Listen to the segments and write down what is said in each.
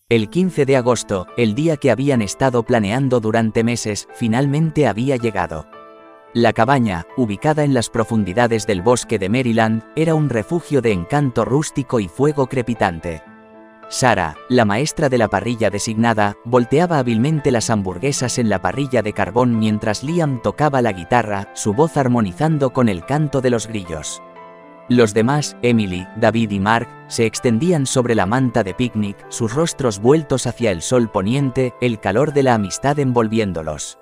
El 15 de agosto, el día que habían estado planeando durante meses, finalmente había llegado. La cabaña, ubicada en las profundidades del bosque de Maryland, era un refugio de encanto rústico y fuego crepitante. Sarah, la maestra de la parrilla designada, volteaba hábilmente las hamburguesas en la parrilla de carbón mientras Liam tocaba la guitarra, su voz armonizando con el canto de los grillos. Los demás, Emily, David y Mark, se extendían sobre la manta de picnic, sus rostros vueltos hacia el sol poniente, el calor de la amistad envolviéndolos.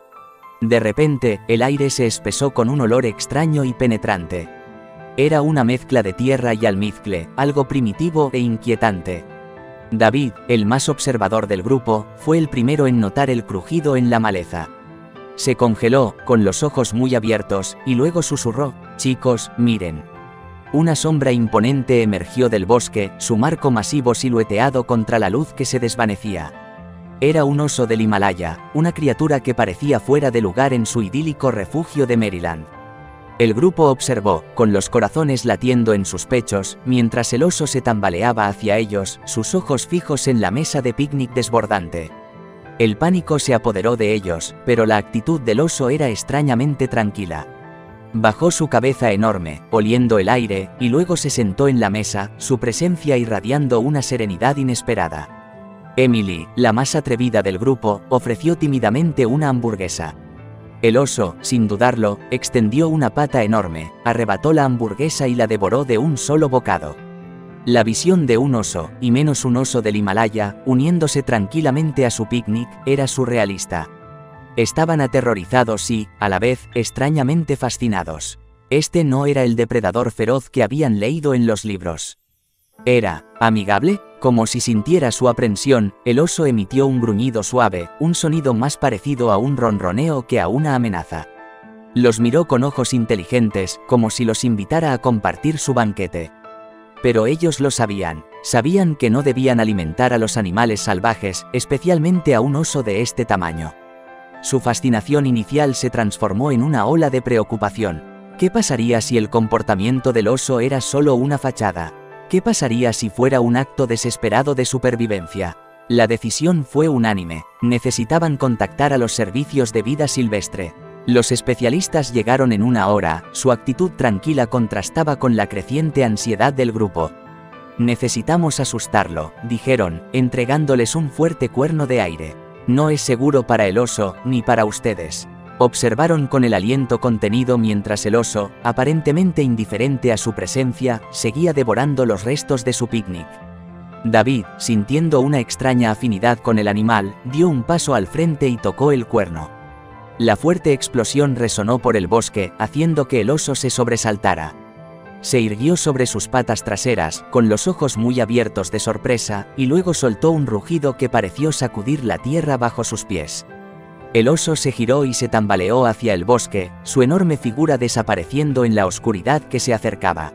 De repente, el aire se espesó con un olor extraño y penetrante. Era una mezcla de tierra y almizcle, algo primitivo e inquietante. David, el más observador del grupo, fue el primero en notar el crujido en la maleza. Se congeló, con los ojos muy abiertos, y luego susurró: «Chicos, miren». Una sombra imponente emergió del bosque, su marco masivo silueteado contra la luz que se desvanecía. Era un oso del Himalaya, una criatura que parecía fuera de lugar en su idílico refugio de Maryland. El grupo observó, con los corazones latiendo en sus pechos, mientras el oso se tambaleaba hacia ellos, sus ojos fijos en la mesa de picnic desbordante. El pánico se apoderó de ellos, pero la actitud del oso era extrañamente tranquila. Bajó su cabeza enorme, oliendo el aire, y luego se sentó en la mesa, su presencia irradiando una serenidad inesperada. Emily, la más atrevida del grupo, ofreció tímidamente una hamburguesa. El oso, sin dudarlo, extendió una pata enorme, arrebató la hamburguesa y la devoró de un solo bocado. La visión de un oso, y menos un oso del Himalaya, uniéndose tranquilamente a su picnic, era surrealista. Estaban aterrorizados y, a la vez, extrañamente fascinados. Este no era el depredador feroz que habían leído en los libros. ¿Era amigable? Como si sintiera su aprensión, el oso emitió un gruñido suave, un sonido más parecido a un ronroneo que a una amenaza. Los miró con ojos inteligentes, como si los invitara a compartir su banquete. Pero ellos lo sabían. Sabían que no debían alimentar a los animales salvajes, especialmente a un oso de este tamaño. Su fascinación inicial se transformó en una ola de preocupación. ¿Qué pasaría si el comportamiento del oso era solo una fachada? ¿Qué pasaría si fuera un acto desesperado de supervivencia? La decisión fue unánime. Necesitaban contactar a los servicios de vida silvestre. Los especialistas llegaron en una hora, su actitud tranquila contrastaba con la creciente ansiedad del grupo. «Necesitamos asustarlo», dijeron, entregándoles un fuerte cuerno de aire. «No es seguro para el oso, ni para ustedes». Observaron con el aliento contenido mientras el oso, aparentemente indiferente a su presencia, seguía devorando los restos de su picnic. David, sintiendo una extraña afinidad con el animal, dio un paso al frente y tocó el cuerno. La fuerte explosión resonó por el bosque, haciendo que el oso se sobresaltara. Se irguió sobre sus patas traseras, con los ojos muy abiertos de sorpresa, y luego soltó un rugido que pareció sacudir la tierra bajo sus pies. El oso se giró y se tambaleó hacia el bosque, su enorme figura desapareciendo en la oscuridad que se acercaba.